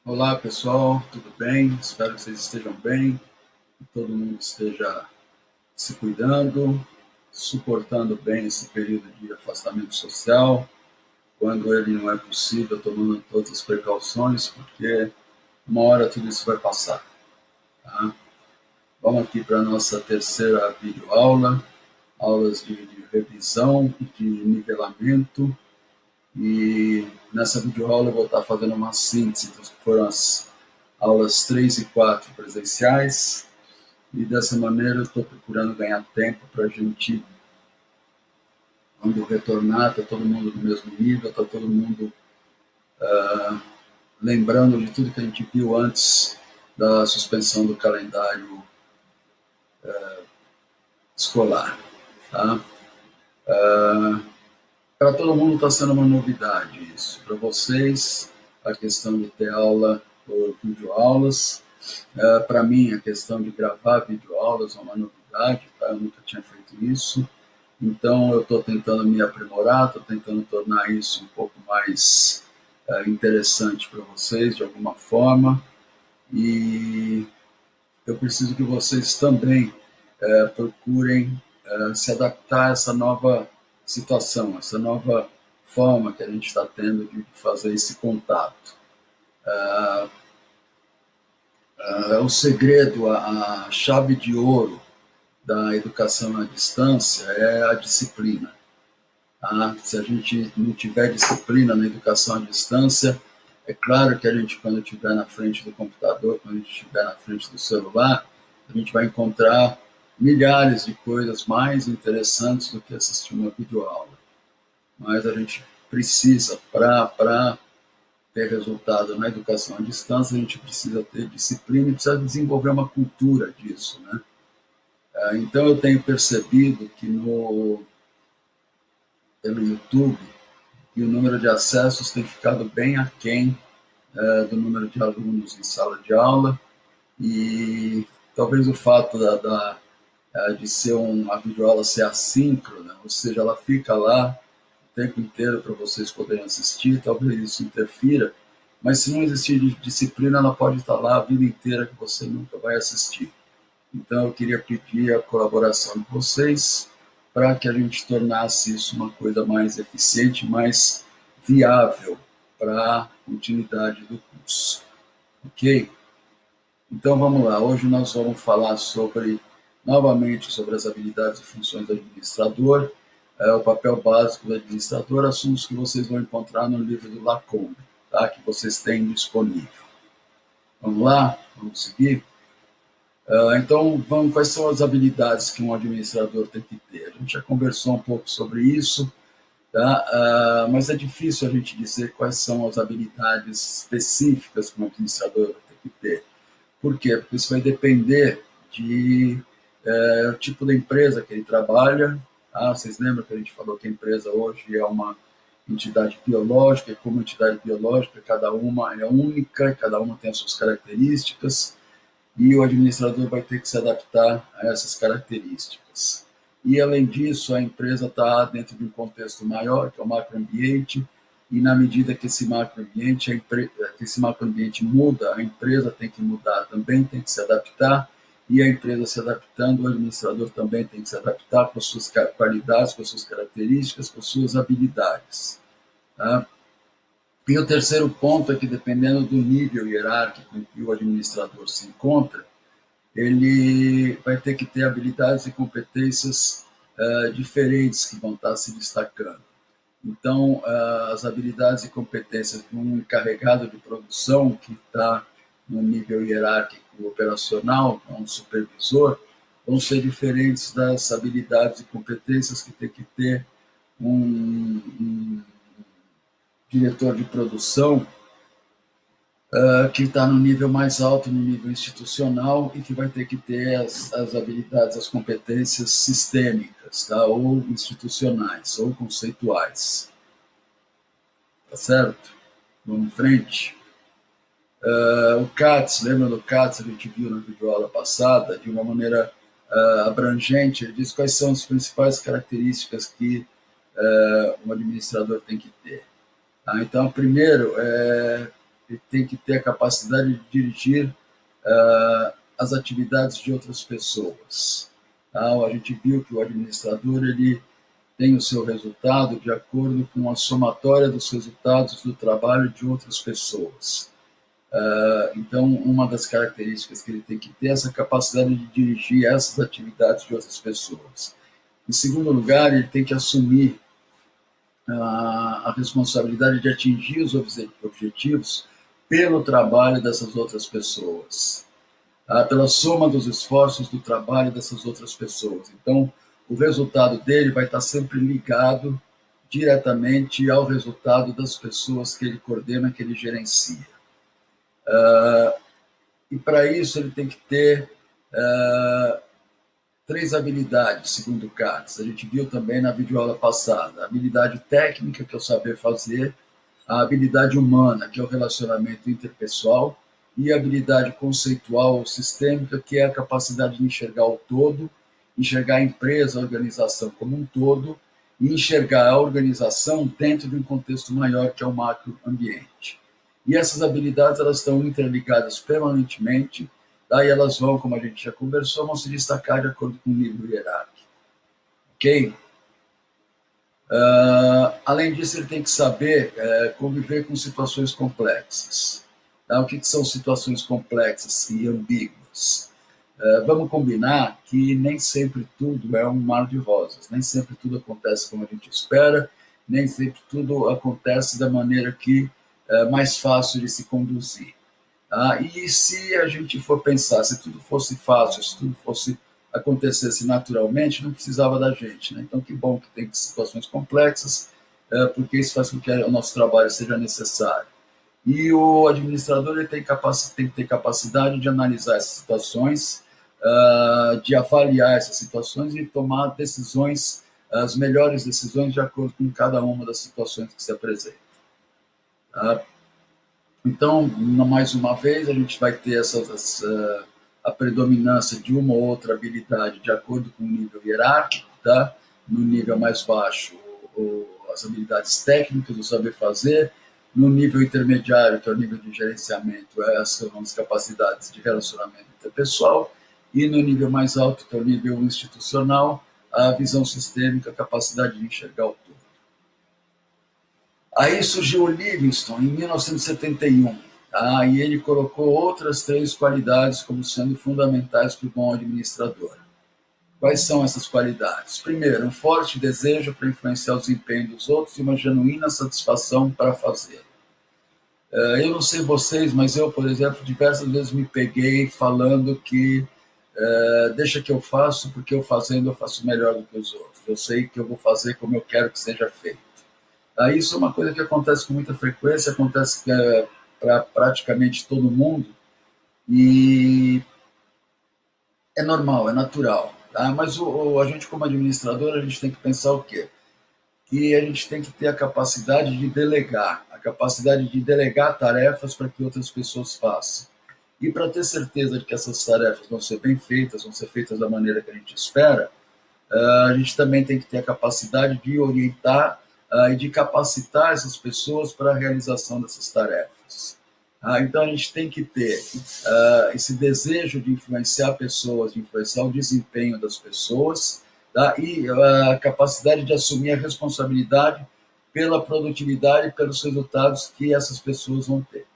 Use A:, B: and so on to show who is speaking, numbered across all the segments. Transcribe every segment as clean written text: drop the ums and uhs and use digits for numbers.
A: Olá, pessoal, tudo bem? Espero que vocês estejam bem, que todo mundo esteja se cuidando, suportando bem esse período de afastamento social, quando ele não é possível, tomando todas as precauções, porque uma hora tudo isso vai passar, tá? Vamos aqui para a nossa terceira videoaula, aulas de revisão e de nivelamento, e nessa videoaula eu vou estar fazendo uma síntese dos que foram as aulas 3 e 4 presenciais, e dessa maneira eu estou procurando ganhar tempo para a gente, quando retornar, tá todo mundo no mesmo nível, tá todo mundo lembrando de tudo que a gente viu antes da suspensão do calendário escolar. Tá? Para todo mundo está sendo uma novidade isso. Para vocês, a questão de ter aula por videoaulas. Para mim, a questão de gravar videoaulas é uma novidade, tá? Eu nunca tinha feito isso. Então, eu estou tentando me aprimorar, estou tentando tornar isso um pouco mais interessante para vocês, de alguma forma. E eu preciso que vocês também procurem se adaptar a essa nova situação, essa nova forma que a gente está tendo de fazer esse contato. O segredo, a chave de ouro da educação à distância é a disciplina. Tá? Se a gente não tiver disciplina na educação à distância, é claro que a gente, quando estiver na frente do computador, quando a gente estiver na frente do celular, a gente vai encontrar milhares de coisas mais interessantes do que assistir uma videoaula. Mas a gente precisa, para ter resultado na educação à distância, a gente precisa ter disciplina e precisa desenvolver uma cultura disso, né? Então eu tenho percebido que pelo YouTube, e o número de acessos tem ficado bem aquém do número de alunos em sala de aula, e talvez o fato de ser a videoaula ser assíncrona, ou seja, ela fica lá o tempo inteiro para vocês poderem assistir, talvez isso interfira, mas se não existir disciplina, ela pode estar lá a vida inteira que você nunca vai assistir. Então eu queria pedir a colaboração de vocês para que a gente tornasse isso uma coisa mais eficiente, mais viável para a continuidade do curso. Ok? Então vamos lá. Hoje nós vamos falar novamente, sobre as habilidades e funções do administrador, o papel básico do administrador, assuntos que vocês vão encontrar no livro do Lacombe, tá? Que vocês têm disponível. Vamos lá? Vamos seguir? Então, quais são as habilidades que um administrador tem que ter? A gente já conversou um pouco sobre isso, tá? Mas é difícil a gente dizer quais são as habilidades específicas que um administrador tem que ter. Por quê? Porque isso vai depender do tipo de empresa que ele trabalha. Tá? Vocês lembram que a gente falou que a empresa hoje é uma entidade biológica, e como entidade biológica, cada uma é única, cada uma tem as suas características, e o administrador vai ter que se adaptar a essas características. E, além disso, a empresa está dentro de um contexto maior, que é o macroambiente, e na medida que esse macroambiente muda, a empresa tem que mudar também, tem que se adaptar, e a empresa se adaptando, o administrador também tem que se adaptar com as suas qualidades, com as suas características, com as suas habilidades. Tá? E o terceiro ponto é que, dependendo do nível hierárquico em que o administrador se encontra, ele vai ter que ter habilidades e competências diferentes que vão estar se destacando. Então, as habilidades e competências de um encarregado de produção que está no nível hierárquico operacional, um supervisor, vão ser diferentes das habilidades e competências que tem que ter um diretor de produção que está no nível mais alto, no nível institucional, e que vai ter que ter as habilidades, as competências sistêmicas, tá? Ou institucionais, ou conceituais. Tá certo? Vamos em frente. O CATS, lembra do CATS? A gente viu na videoaula passada, de uma maneira abrangente, ele diz quais são as principais características que um administrador tem que ter. Tá? Então, primeiro, ele tem que ter a capacidade de dirigir as atividades de outras pessoas. Tá? A gente viu que o administrador ele tem o seu resultado de acordo com a somatória dos resultados do trabalho de outras pessoas. Então, uma das características que ele tem que ter é essa capacidade de dirigir essas atividades de outras pessoas. Em segundo lugar, ele tem que assumir a responsabilidade de atingir os objetivos pelo trabalho dessas outras pessoas, pela soma dos esforços do trabalho dessas outras pessoas. Então, o resultado dele vai estar sempre ligado diretamente ao resultado das pessoas que ele coordena, que ele gerencia. E para isso ele tem que ter 3 habilidades, segundo o Katz. A gente viu também na videoaula passada. A habilidade técnica, que é o saber fazer, a habilidade humana, que é o relacionamento interpessoal, e a habilidade conceitual ou sistêmica, que é a capacidade de enxergar o todo, enxergar a empresa, a organização como um todo, e enxergar a organização dentro de um contexto maior, que é o macroambiente. E essas habilidades elas estão interligadas permanentemente, daí elas vão, como a gente já conversou, vão se destacar de acordo com o nível hierárquico. Ok? Além disso, ele tem que saber conviver com situações complexas. Tá? O que são situações complexas e ambíguas? Vamos combinar que nem sempre tudo é um mar de rosas, nem sempre tudo acontece como a gente espera, nem sempre tudo acontece da maneira que é mais fácil de se conduzir. E se a gente for pensar, se tudo fosse fácil, se tudo fosse acontecesse naturalmente, não precisava da gente. Né? Então, que bom que tem situações complexas, porque isso faz com que o nosso trabalho seja necessário. E o administrador ele tem que ter capacidade de analisar essas situações, de avaliar essas situações e tomar decisões, as melhores decisões de acordo com cada uma das situações que se apresentam. Então, mais uma vez, a gente vai ter a predominância de uma ou outra habilidade de acordo com o nível hierárquico, tá? No nível mais baixo, as habilidades técnicas, o saber fazer. No nível intermediário, que é o nível de gerenciamento, essas são as capacidades de relacionamento interpessoal. E no nível mais alto, que é o nível institucional, a visão sistêmica, a capacidade de enxergar o todo. Aí surgiu o Livingston, em 1971, e ele colocou outras 3 qualidades como sendo fundamentais para o bom administrador. Quais são essas qualidades? Primeiro, um forte desejo para influenciar o desempenho dos outros e uma genuína satisfação para fazê-lo. Eu não sei vocês, mas eu, por exemplo, diversas vezes me peguei falando que deixa que eu faço, porque eu fazendo eu faço melhor do que os outros. Eu sei que eu vou fazer como eu quero que seja feito. Isso é uma coisa que acontece com muita frequência, acontece para praticamente todo mundo, e é normal, é natural. Tá? Mas a gente, como administrador, a gente tem que pensar o quê? Que a gente tem que ter a capacidade de delegar, a capacidade de delegar tarefas para que outras pessoas façam. E para ter certeza de que essas tarefas vão ser bem feitas, vão ser feitas da maneira que a gente espera, a gente também tem que ter a capacidade de orientar e de capacitar essas pessoas para a realização dessas tarefas. Então, a gente tem que ter esse desejo de influenciar pessoas, de influenciar o desempenho das pessoas, e a capacidade de assumir a responsabilidade pela produtividade e pelos resultados que essas pessoas vão ter.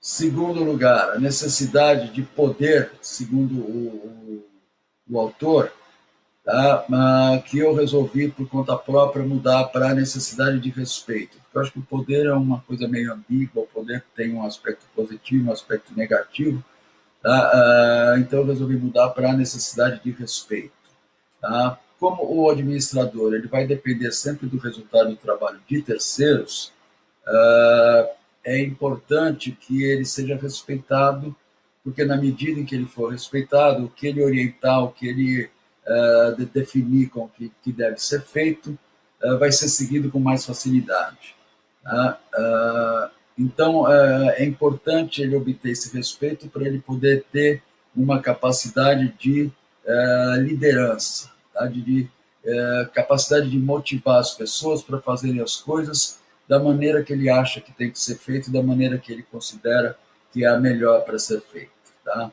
A: Segundo lugar, a necessidade de poder, segundo o autor, que eu resolvi, por conta própria, mudar para a necessidade de respeito. Eu acho que o poder é uma coisa meio ambígua, o poder tem um aspecto positivo, um aspecto negativo, então eu resolvi mudar para a necessidade de respeito. Como o administrador ele vai depender sempre do resultado do trabalho de terceiros, é importante que ele seja respeitado, porque na medida em que ele for respeitado, o que ele orientar, o que ele definir com o que deve ser feito, vai ser seguido com mais facilidade. Então, é importante ele obter esse respeito para ele poder ter uma capacidade de liderança, de capacidade de motivar as pessoas para fazerem as coisas da maneira que ele acha que tem que ser feito, da maneira que ele considera que é a melhor para ser feito. Tá?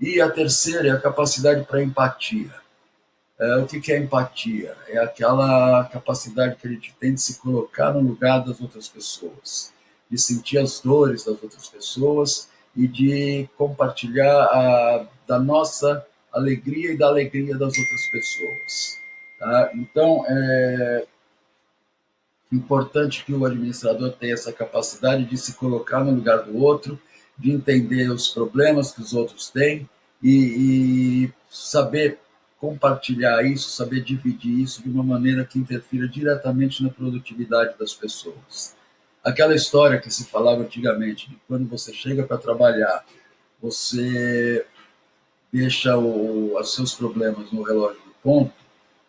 A: E a terceira é a capacidade para empatia. O que é empatia? É aquela capacidade que a gente tem de se colocar no lugar das outras pessoas, de sentir as dores das outras pessoas e de compartilhar da nossa alegria e da alegria das outras pessoas. Tá? Então, é importante que o administrador tenha essa capacidade de se colocar no lugar do outro, de entender os problemas que os outros têm e saber compartilhar isso, saber dividir isso de uma maneira que interfira diretamente na produtividade das pessoas. Aquela história que se falava antigamente, de quando você chega para trabalhar, você deixa os seus problemas no relógio do ponto,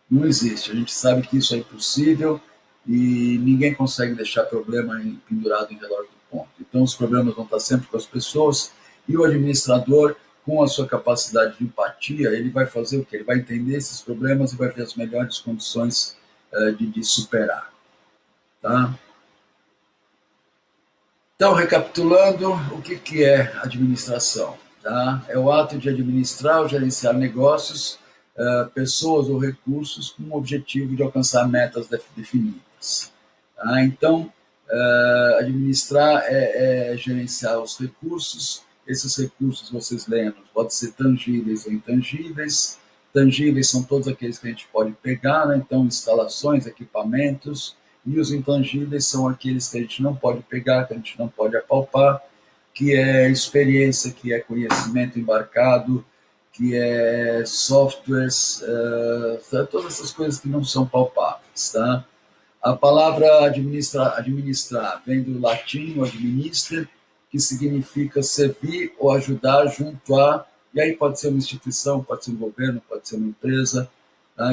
A: não existe. A gente sabe que isso é impossível e ninguém consegue deixar problema pendurado em relógio do ponto. Então, os problemas vão estar sempre com as pessoas e o administrador, com a sua capacidade de empatia, ele vai fazer o quê? Ele vai entender esses problemas e vai ter as melhores condições de superar. Tá? Então, recapitulando, o que é administração? Tá? É o ato de administrar ou gerenciar negócios, pessoas ou recursos com o objetivo de alcançar metas definidas. Tá? Então, administrar é gerenciar os recursos. Esses recursos, vocês lembram, podem ser tangíveis ou intangíveis. Tangíveis são todos aqueles que a gente pode pegar, né? Então, instalações, equipamentos, e os intangíveis são aqueles que a gente não pode pegar, que a gente não pode apalpar, que é experiência, que é conhecimento embarcado, que é softwares, todas essas coisas que não são palpáveis. Tá? A palavra administrar vem do latim administer, que significa servir ou ajudar junto a, e aí pode ser uma instituição, pode ser um governo, pode ser uma empresa, tá?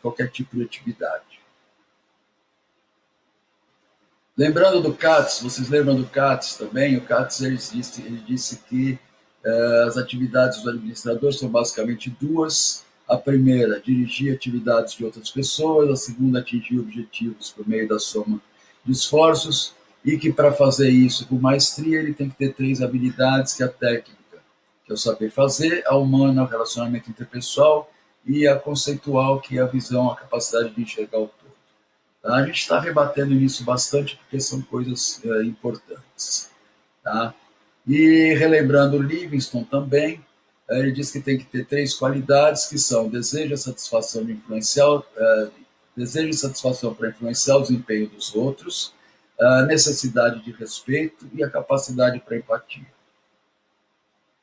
A: Qualquer tipo de atividade. Lembrando do CATS, vocês lembram do CATS também? O CATS ele disse que as atividades do administrador são basicamente duas. A primeira, dirigir atividades de outras pessoas. A segunda, atingir objetivos por meio da soma de esforços. E que para fazer isso com maestria, ele tem que ter três habilidades, que é a técnica, que é o saber fazer, a humana, o relacionamento interpessoal, e a conceitual, que é a visão, a capacidade de enxergar o todo. A gente está rebatendo nisso bastante porque são coisas importantes. Tá? E relembrando o Livingston também, ele diz que tem que ter três qualidades, que são desejo e satisfação de influenciar, desejo e satisfação para influenciar o desempenho dos outros, a necessidade de respeito e a capacidade para empatia.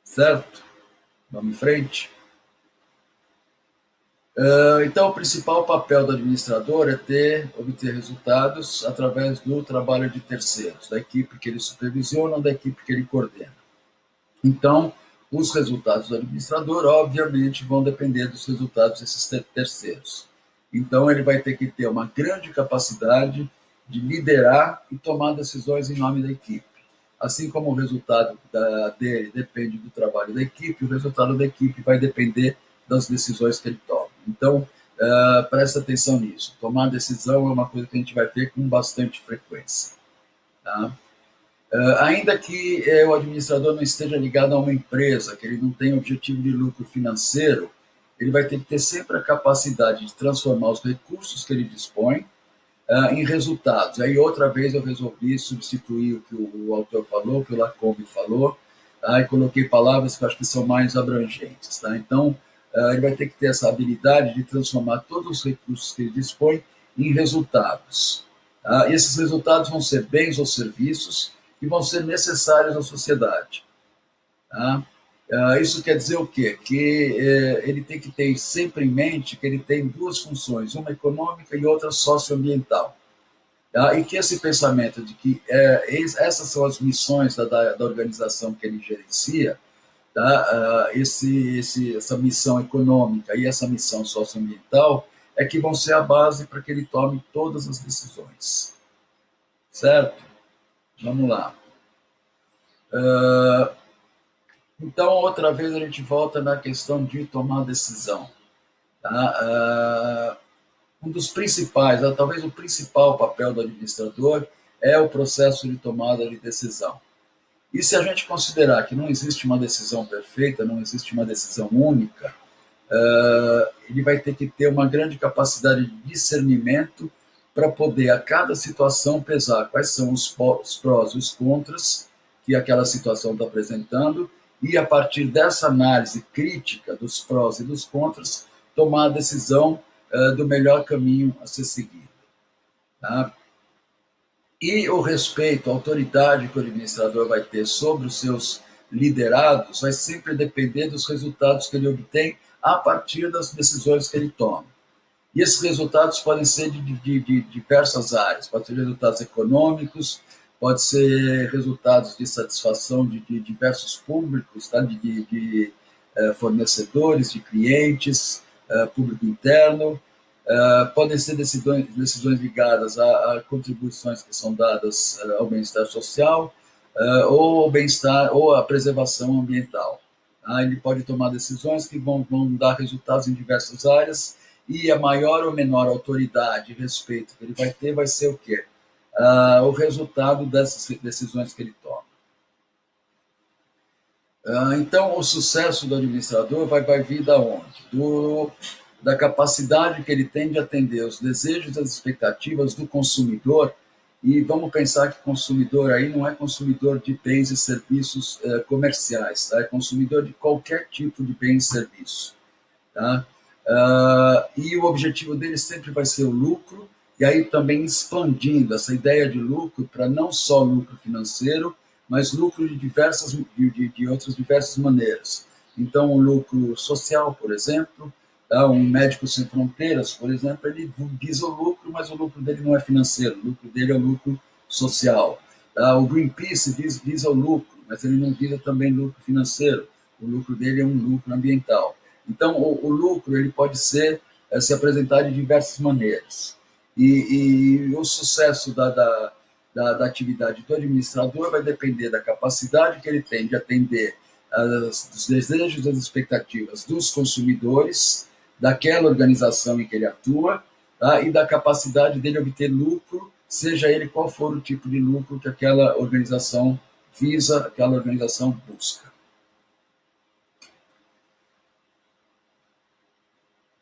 A: Certo? Vamos em frente? Então, o principal papel do administrador é obter resultados através do trabalho de terceiros, da equipe que ele supervisiona, da equipe que ele coordena. Então, os resultados do administrador, obviamente, vão depender dos resultados desses terceiros. Então, ele vai ter que ter uma grande capacidade de liderar e tomar decisões em nome da equipe. Assim como o resultado dele depende do trabalho da equipe, o resultado da equipe vai depender das decisões que ele toma. Então, presta atenção nisso. Tomar decisão é uma coisa que a gente vai ver com bastante frequência. Tá? Ainda que o administrador não esteja ligado a uma empresa, que ele não tenha objetivo de lucro financeiro, ele vai ter que ter sempre a capacidade de transformar os recursos que ele dispõe em resultados. Aí, outra vez, eu resolvi substituir o que o autor falou, o que o Lacombe falou, tá? E coloquei palavras que eu acho que são mais abrangentes. Tá? Então, ele vai ter que ter essa habilidade de transformar todos os recursos que ele dispõe em resultados. Tá? E esses resultados vão ser bens ou serviços que vão ser necessários à sociedade. Tá? Isso quer dizer o quê? Que ele tem que ter sempre em mente que ele tem duas funções, uma econômica e outra socioambiental. Tá? E que esse pensamento de que essas são as missões da organização que ele gerencia, tá? Essa missão econômica e essa missão socioambiental é que vão ser a base para que ele tome todas as decisões. Certo? Vamos lá. Então, outra vez a gente volta na questão de tomar decisão. Tá? Um dos principais, talvez o principal papel do administrador é o processo de tomada de decisão. E se a gente considerar que não existe uma decisão perfeita, não existe uma decisão única, ele vai ter que ter uma grande capacidade de discernimento para poder, a cada situação, pesar quais são os prós e os contras que aquela situação está apresentando e, a partir dessa análise crítica dos prós e dos contras, tomar a decisão do melhor caminho a ser seguido. Tá? E o respeito, a autoridade que o administrador vai ter sobre os seus liderados vai sempre depender dos resultados que ele obtém a partir das decisões que ele toma. E esses resultados podem ser de diversas áreas, podem ser resultados econômicos, pode ser resultados de satisfação de diversos públicos, tá? de fornecedores, de clientes, público interno, podem ser decisões ligadas a contribuições que são dadas ao bem-estar social ou ao bem-estar ou à preservação ambiental. Ele pode tomar decisões que vão dar resultados em diversas áreas e a maior ou menor autoridade e respeito que ele vai ter vai ser o quê? O resultado dessas decisões que ele toma. Então, o sucesso do administrador vai vir da onde? Da capacidade que ele tem de atender os desejos e as expectativas do consumidor. E vamos pensar que consumidor aí não é consumidor de bens e serviços comerciais, tá? É consumidor de qualquer tipo de bem e serviço. Tá? E o objetivo dele sempre vai ser o lucro, e aí também expandindo essa ideia de lucro para não só lucro financeiro, mas lucro de outras diversas maneiras. Então, o lucro social, por exemplo, um médico sem fronteiras, por exemplo, ele visa o lucro, mas o lucro dele não é financeiro, o lucro dele é o lucro social. O Greenpeace visa o lucro, mas ele não visa também lucro financeiro, o lucro dele é um lucro ambiental. Então, o lucro ele pode se apresentar de diversas maneiras. E o sucesso da atividade do administrador vai depender da capacidade que ele tem de atender os desejos e as expectativas dos consumidores, daquela organização em que ele atua, tá? E da capacidade dele obter lucro, seja ele qual for o tipo de lucro que aquela organização visa, aquela organização busca.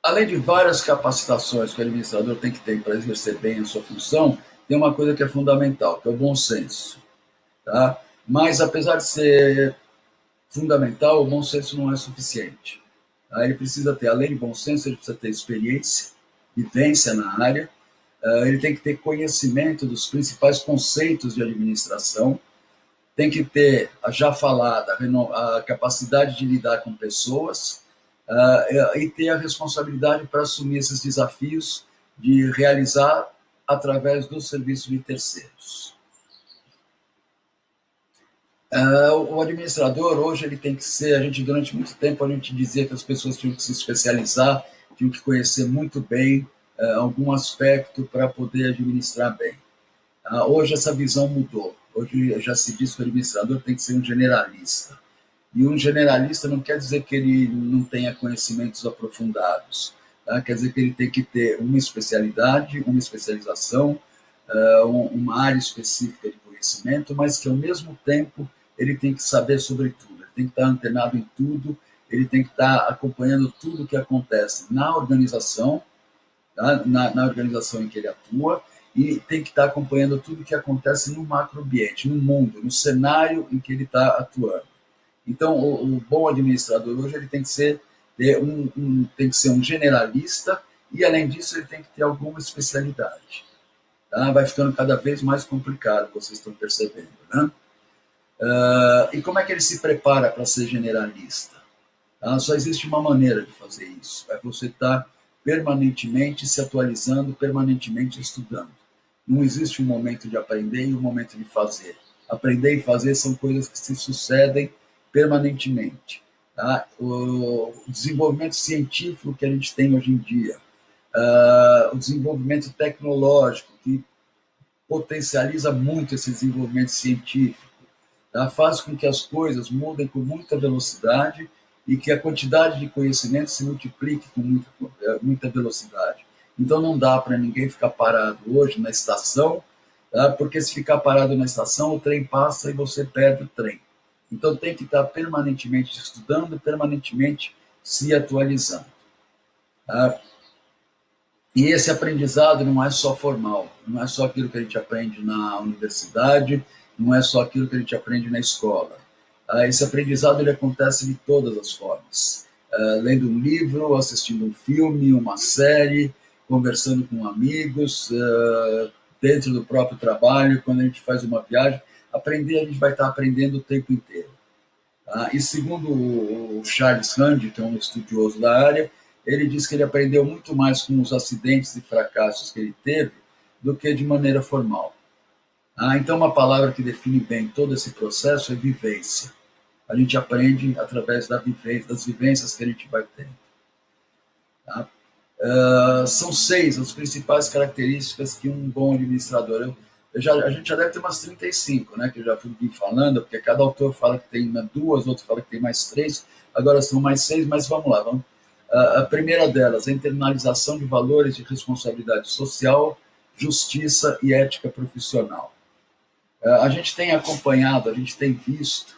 A: Além de várias capacitações que o administrador tem que ter para exercer bem a sua função, tem uma coisa que é fundamental, que é o bom senso. Tá? Mas, apesar de ser fundamental, o bom senso não é suficiente. Tá? Ele precisa ter, além de bom senso, ele precisa ter experiência, vivência na área, ele tem que ter conhecimento dos principais conceitos de administração, tem que ter a já falada a capacidade de lidar com pessoas e ter a responsabilidade para assumir esses desafios de realizar através do serviço de terceiros. O administrador hoje ele tem que ser, durante muito tempo a gente dizia que as pessoas tinham que se especializar, tinham que conhecer muito bem algum aspecto para poder administrar bem. Hoje essa visão mudou. Hoje já se diz que o administrador tem que ser um generalista. E um generalista não quer dizer que ele não tenha conhecimentos aprofundados. Tá? Quer dizer que ele tem que ter uma especialidade, uma especialização, uma área específica de conhecimento, mas que ao mesmo tempo ele tem que saber sobre tudo. Ele tem que estar antenado em tudo, ele tem que estar acompanhando tudo o que acontece na organização, tá? na organização em que ele atua, e tem que estar acompanhando tudo o que acontece no macroambiente, no mundo, no cenário em que ele está atuando. Então, o bom administrador hoje ele tem que ser tem que ser um generalista e, além disso, ele tem que ter alguma especialidade. Tá? Vai ficando cada vez mais complicado, vocês estão percebendo. Né? E como é que ele se prepara para ser generalista? Só existe uma maneira de fazer isso. É você estar permanentemente se atualizando, permanentemente estudando. Não existe um momento de aprender e um momento de fazer. Aprender e fazer são coisas que se sucedem permanentemente. Tá? O desenvolvimento científico que a gente tem hoje em dia, o desenvolvimento tecnológico, que potencializa muito esse desenvolvimento científico, tá? Faz com que as coisas mudem com muita velocidade e que a quantidade de conhecimento se multiplique com muita velocidade. Então não dá para ninguém ficar parado hoje na estação tá? Porque se ficar parado na estação, o trem passa e você perde o trem. Então tem que estar permanentemente estudando, permanentemente se atualizando. Tá? E esse aprendizado não é só formal, não é só aquilo que a gente aprende na universidade, não é só aquilo que a gente aprende na escola. Esse aprendizado ele acontece de todas as formas. Lendo um livro, assistindo um filme, uma série, conversando com amigos, dentro do próprio trabalho, quando a gente faz uma viagem. Aprender, a gente vai estar aprendendo o tempo inteiro. E segundo o Charles Rand, que é um estudioso da área, ele diz que ele aprendeu muito mais com os acidentes e fracassos que ele teve do que de maneira formal. Então, uma palavra que define bem todo esse processo é vivência. A gente aprende através das vivências que a gente vai ter. Tá? São 6 as principais características que um bom administrador... A gente já deve ter umas 35, né, que eu já fui falando, porque cada autor fala que tem 2, outro fala que tem mais 3, agora são mais 6, mas vamos lá. A primeira delas, a internalização de valores de responsabilidade social, justiça e ética profissional. A gente tem acompanhado, a gente tem visto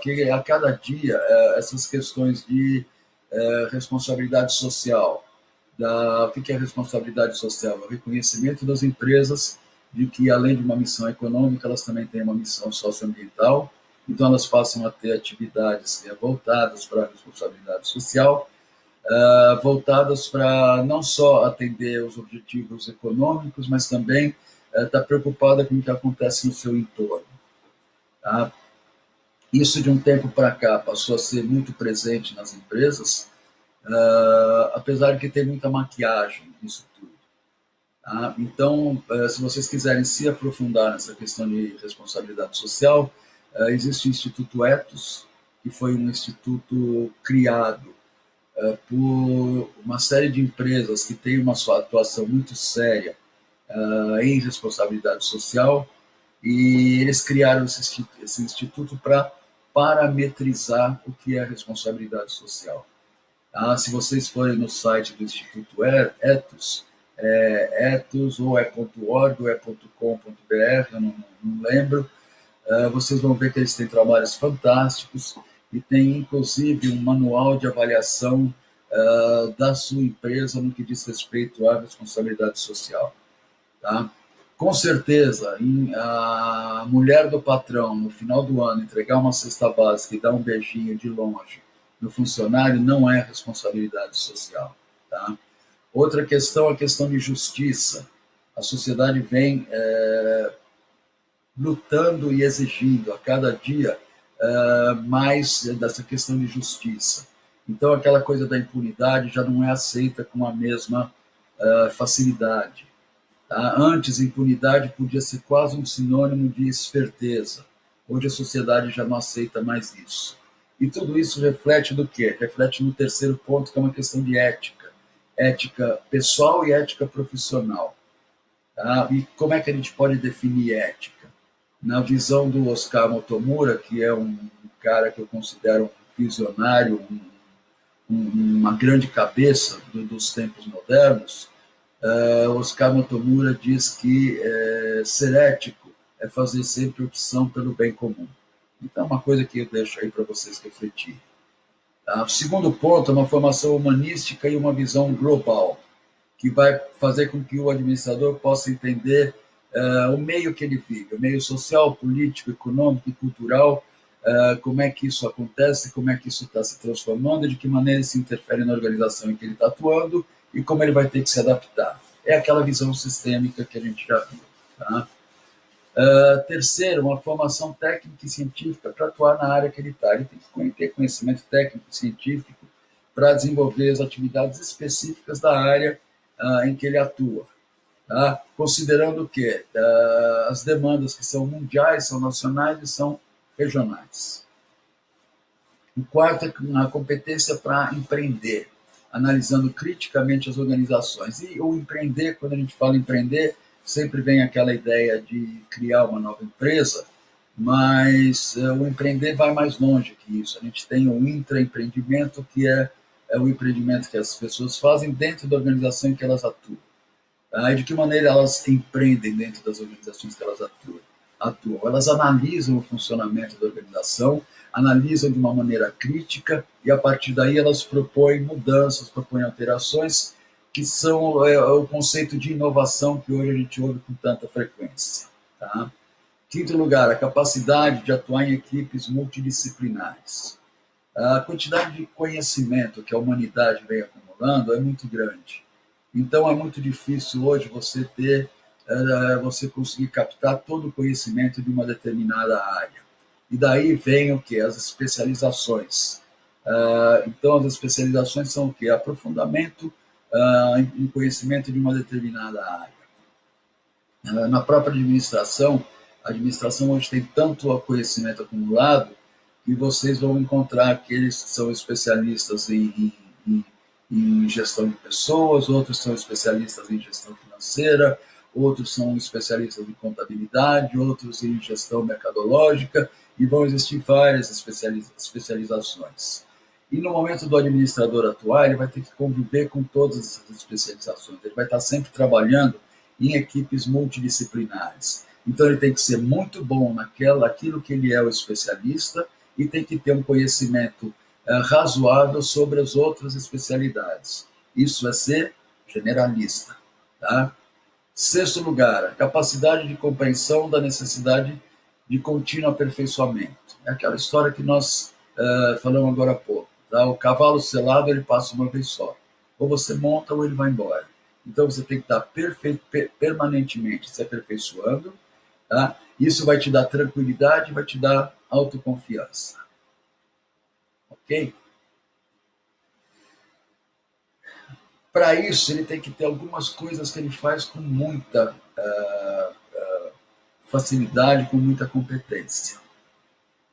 A: que a cada dia essas questões de responsabilidade social, o que é responsabilidade social? O reconhecimento das empresas de que, além de uma missão econômica, elas também têm uma missão socioambiental, então elas passam a ter atividades voltadas para a responsabilidade social, voltadas para não só atender os objetivos econômicos, mas também estar preocupada com o que acontece no seu entorno. Tá? Isso, de um tempo para cá, passou a ser muito presente nas empresas, apesar de que tem muita maquiagem nisso tudo. Tá? Então, se vocês quiserem se aprofundar nessa questão de responsabilidade social, existe o Instituto Ethos, que foi um instituto criado por uma série de empresas que têm uma sua atuação muito séria em responsabilidade social, e eles criaram esse instituto para parametrizar o que é responsabilidade social. Se vocês forem no site do Instituto Ethos, ethos, ou .org, ou .com.br, eu não lembro, vocês vão ver que eles têm trabalhos fantásticos e tem, inclusive, um manual de avaliação da sua empresa no que diz respeito à responsabilidade social. Tá? Com certeza, a mulher do patrão, no final do ano, entregar uma cesta básica e dar um beijinho de longe no funcionário não é responsabilidade social. Tá? Outra questão é a questão de justiça. A sociedade vem lutando e exigindo a cada dia mais dessa questão de justiça. Então, aquela coisa da impunidade já não é aceita com a mesma facilidade. Tá? Antes, impunidade podia ser quase um sinônimo de esperteza. Hoje a sociedade já não aceita mais isso. E tudo isso reflete do quê? Reflete no terceiro ponto, que é uma questão de ética. Ética pessoal e ética profissional. Tá? E como é que a gente pode definir ética? Na visão do Oscar Motomura, que é um cara que eu considero um visionário, uma grande cabeça dos tempos modernos, Oscar Motomura diz que ser ético é fazer sempre opção pelo bem comum. Então, é uma coisa que eu deixo aí para vocês refletirem. Tá? O segundo ponto é uma formação humanística e uma visão global, que vai fazer com que o administrador possa entender o meio que ele vive, o meio social, político, econômico e cultural, como é que isso acontece, como é que isso está se transformando, de que maneira isso interfere na organização em que ele está atuando e como ele vai ter que se adaptar. É aquela visão sistêmica que a gente já viu. Tá? Terceiro, uma formação técnica e científica para atuar na área que ele está. Ele tem que ter conhecimento técnico e científico para desenvolver as atividades específicas da área em que ele atua. Tá? Considerando que as demandas que são mundiais, são nacionais e são regionais. O quarto é a competência para empreender, analisando criticamente as organizações. E o empreender, quando a gente fala empreender, sempre vem aquela ideia de criar uma nova empresa, mas o empreender vai mais longe que isso. A gente tem o intraempreendimento, que é o empreendimento que as pessoas fazem dentro da organização em que elas atuam. E de que maneira elas empreendem dentro das organizações que elas atuam. Elas analisam o funcionamento da organização, analisam de uma maneira crítica e, a partir daí, elas propõem mudanças, propõem alterações, que são o conceito de inovação que hoje a gente ouve com tanta frequência. Tá? Quinto lugar, a capacidade de atuar em equipes multidisciplinares. A quantidade de conhecimento que a humanidade vem acumulando é muito grande. Então é muito difícil hoje você conseguir captar todo o conhecimento de uma determinada área. E daí vem o que? As especializações. Então as especializações são o que? Aprofundamento em conhecimento de uma determinada área. Na própria administração, a administração hoje tem tanto conhecimento acumulado que vocês vão encontrar aqueles que são especialistas em gestão de pessoas, outros são especialistas em gestão financeira, outros são especialistas em contabilidade, outros em gestão mercadológica, e vão existir várias especializações. E no momento do administrador atuar, ele vai ter que conviver com todas essas especializações, ele vai estar sempre trabalhando em equipes multidisciplinares. Então ele tem que ser muito bom naquilo que ele é o especialista e tem que ter um conhecimento razoável sobre as outras especialidades. Isso é ser generalista. Tá? Sexto lugar, a capacidade de compreensão da necessidade de contínuo aperfeiçoamento. É aquela história que nós falamos agora há pouco. Tá? O cavalo selado ele passa uma vez só. Ou você monta ou ele vai embora. Então você tem que estar permanentemente se aperfeiçoando. Tá? Isso vai te dar tranquilidade, vai te dar autoconfiança. Ok? Para isso, ele tem que ter algumas coisas que ele faz com muita facilidade, com muita competência.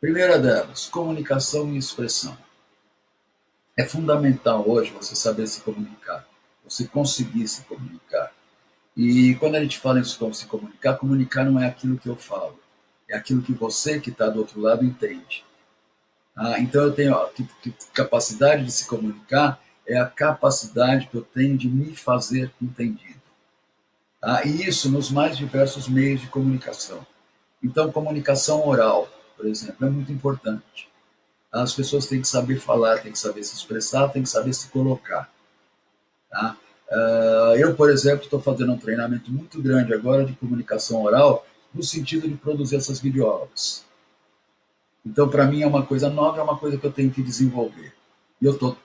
A: Primeira delas, comunicação e expressão. É fundamental hoje você saber se comunicar, você conseguir se comunicar. E quando a gente fala em como se comunicar, comunicar não é aquilo que eu falo, é aquilo que você que está do outro lado entende. Então eu tenho capacidade de se comunicar, é a capacidade que eu tenho de me fazer entendido. E isso nos mais diversos meios de comunicação. Então, comunicação oral, por exemplo, é muito importante. As pessoas têm que saber falar, têm que saber se expressar, têm que saber se colocar. Tá? Eu, por exemplo, estou fazendo um treinamento muito grande agora de comunicação oral, no sentido de produzir essas videoaulas. Então, para mim, é uma coisa nova, é uma coisa que eu tenho que desenvolver. E eu estou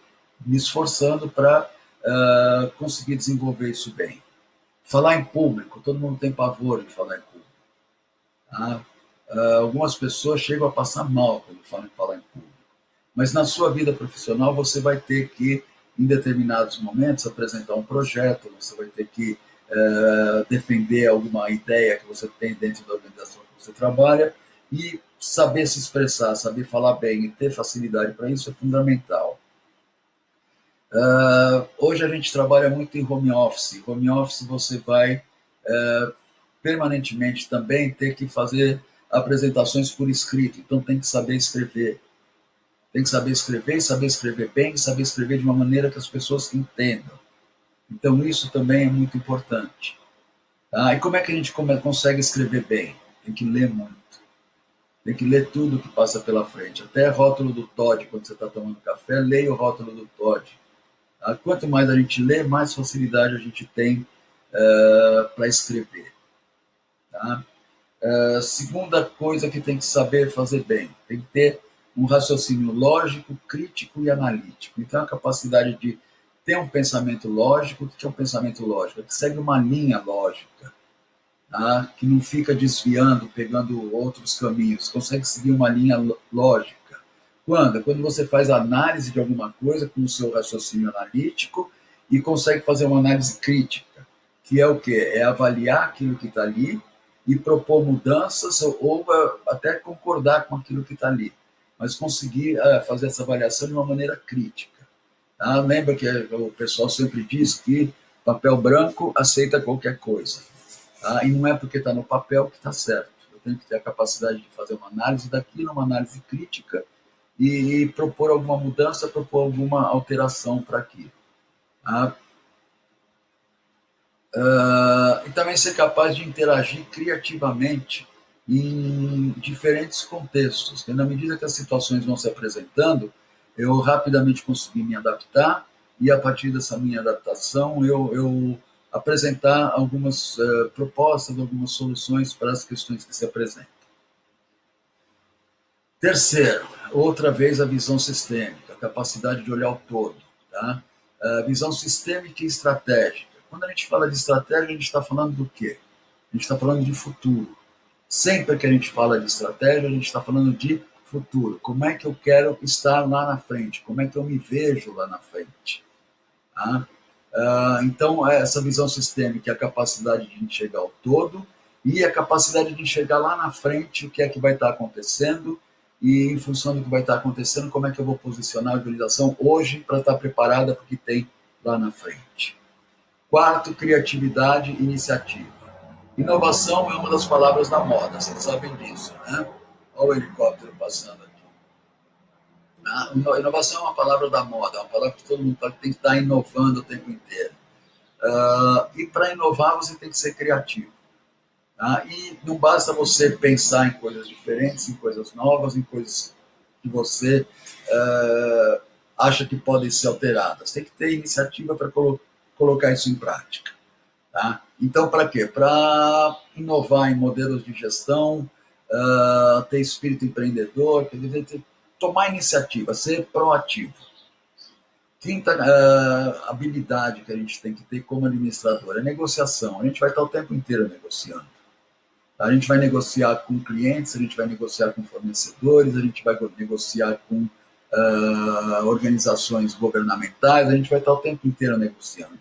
A: me esforçando para conseguir desenvolver isso bem. Falar em público, todo mundo tem pavor de falar em público. Tá? Algumas pessoas chegam a passar mal quando falam em falar em público. Mas na sua vida profissional você vai ter que, em determinados momentos, apresentar um projeto, você vai ter que defender alguma ideia que você tem dentro da organização que você trabalha e saber se expressar, saber falar bem e ter facilidade para isso é fundamental. Hoje a gente trabalha muito em home office. Home office você vai permanentemente também ter que fazer apresentações por escrito, então tem que saber escrever. Tem que saber escrever e saber escrever bem, saber escrever de uma maneira que as pessoas entendam. Então isso também é muito importante. E como é que a gente consegue escrever bem? Tem que ler muito. Tem que ler tudo que passa pela frente. Até rótulo do Todd, quando você está tomando café, leia o rótulo do Todd. Quanto mais a gente lê, mais facilidade a gente tem para escrever. Tá? Segunda coisa que tem que saber fazer bem, tem que ter um raciocínio lógico, crítico e analítico. Então, a capacidade de ter um pensamento lógico. O que é um pensamento lógico? É que segue uma linha lógica, tá? Que não fica desviando, pegando outros caminhos, consegue seguir uma linha lógica. Quando? Quando você faz análise de alguma coisa com o seu raciocínio analítico e consegue fazer uma análise crítica, que é o quê? É avaliar aquilo que está ali e propor mudanças ou até concordar com aquilo que está ali, mas conseguir fazer essa avaliação de uma maneira crítica. Tá? Lembra que o pessoal sempre diz que papel branco aceita qualquer coisa. Tá? E não é porque está no papel que está certo. Eu tenho que ter a capacidade de fazer uma análise daquilo, uma análise crítica, e propor alguma mudança, propor alguma alteração para aquilo. Tá? E também ser capaz de interagir criativamente em diferentes contextos. E na medida que as situações vão se apresentando, eu rapidamente consegui me adaptar e, a partir dessa minha adaptação, eu apresentar algumas propostas, algumas soluções para as questões que se apresentam. Terceiro, outra vez a visão sistêmica, a capacidade de olhar o todo. Tá? A visão sistêmica e estratégica. Quando a gente fala de estratégia, a gente está falando do quê? A gente está falando de futuro. Sempre que a gente fala de estratégia, a gente está falando de futuro. Como é que eu quero estar lá na frente? Como é que eu me vejo lá na frente? Tá? Então, essa visão sistêmica é a capacidade de enxergar o todo e a capacidade de enxergar lá na frente o que é que vai estar acontecendo e, em função do que vai estar acontecendo, como é que eu vou posicionar a organização hoje para estar preparada para o que tem lá na frente. Quarto, criatividade e iniciativa. Inovação é uma das palavras da moda, vocês sabem disso, né? Olha o helicóptero passando aqui. Inovação é uma palavra da moda, é uma palavra que todo mundo fala que tem que estar inovando o tempo inteiro. E para inovar você tem que ser criativo. Tá? E não basta você pensar em coisas diferentes, em coisas novas, em coisas que você acha que podem ser alteradas. Tem que ter iniciativa para colocar isso em prática. Tá? Então, para quê? Para inovar em modelos de gestão, ter espírito empreendedor, quer dizer, tomar iniciativa, ser proativo. Quinta habilidade que a gente tem que ter como administrador é negociação. A gente vai estar o tempo inteiro negociando. A gente vai negociar com clientes, a gente vai negociar com fornecedores, a gente vai negociar com organizações governamentais, a gente vai estar o tempo inteiro negociando.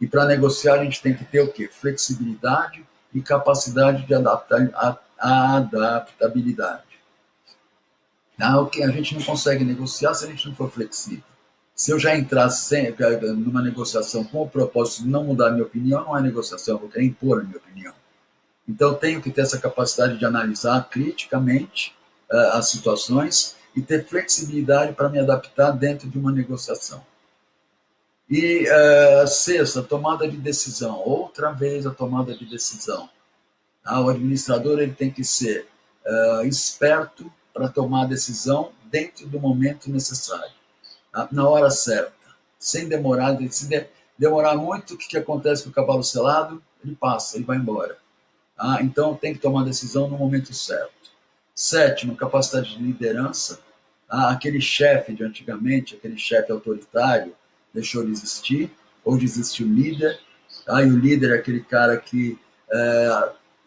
A: E para negociar a gente tem que ter o quê? Flexibilidade e capacidade de adaptabilidade. O que a gente não consegue negociar se a gente não for flexível. Se eu já entrar numa negociação com o propósito de não mudar a minha opinião, não é negociação, eu vou querer impor a minha opinião. Então, eu tenho que ter essa capacidade de analisar criticamente as situações e ter flexibilidade para me adaptar dentro de uma negociação. E sexta, tomada de decisão. Outra vez a tomada de decisão. O administrador ele tem que ser esperto para tomar a decisão dentro do momento necessário, na hora certa, sem demorar. Se demorar muito, o que acontece com o cavalo selado? Ele passa, ele vai embora. Então tem que tomar a decisão no momento certo. Sétimo, capacidade de liderança. Aquele chefe de antigamente, aquele chefe autoritário, deixou de existir. Hoje existe o líder. E o líder é aquele cara que,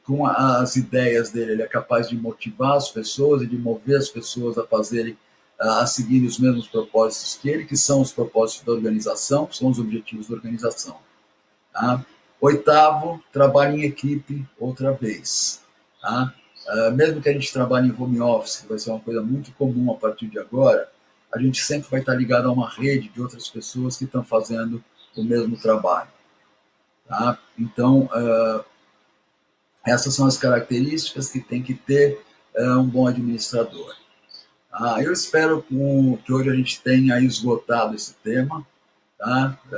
A: com as ideias dele, ele é capaz de motivar as pessoas e de mover as pessoas a fazerem, a seguirem os mesmos propósitos que ele, que são os propósitos da organização, que são os objetivos da organização. Oitavo, trabalho em equipe outra vez. Mesmo que a gente trabalhe em home office, que vai ser uma coisa muito comum a partir de agora, a gente sempre vai estar ligado a uma rede de outras pessoas que estão fazendo o mesmo trabalho. Então, essas são as características que tem que ter um bom administrador. Eu espero que hoje a gente tenha esgotado esse tema.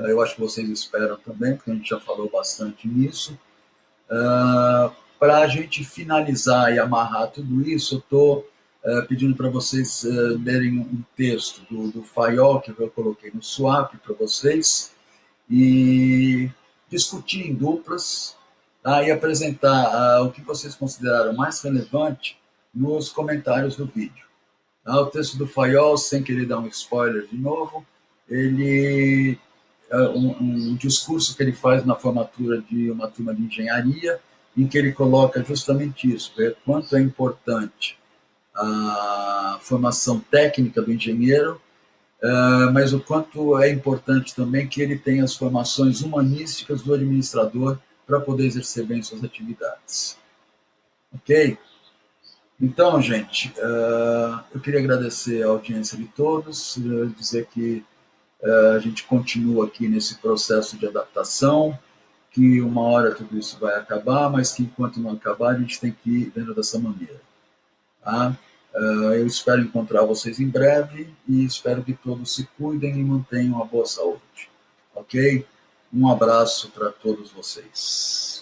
A: Eu acho que vocês esperam também, porque a gente já falou bastante nisso. Para a gente finalizar e amarrar tudo isso, eu estou pedindo para vocês lerem um texto do Fayol, que eu coloquei no Swap para vocês, e discutir em duplas, e apresentar o que vocês consideraram mais relevante nos comentários do vídeo. O texto do Fayol, sem querer dar um spoiler de novo, ele um discurso que ele faz na formatura de uma turma de engenharia, em que ele coloca justamente isso, quanto é importante a formação técnica do engenheiro, mas o quanto é importante também que ele tenha as formações humanísticas do administrador para poder exercer bem suas atividades. Ok? Então, gente, eu queria agradecer a audiência de todos, dizer que a gente continua aqui nesse processo de adaptação, que uma hora tudo isso vai acabar, mas que enquanto não acabar, a gente tem que ir vendo dessa maneira. Eu espero encontrar vocês em breve e espero que todos se cuidem e mantenham uma boa saúde. Ok? Um abraço para todos vocês.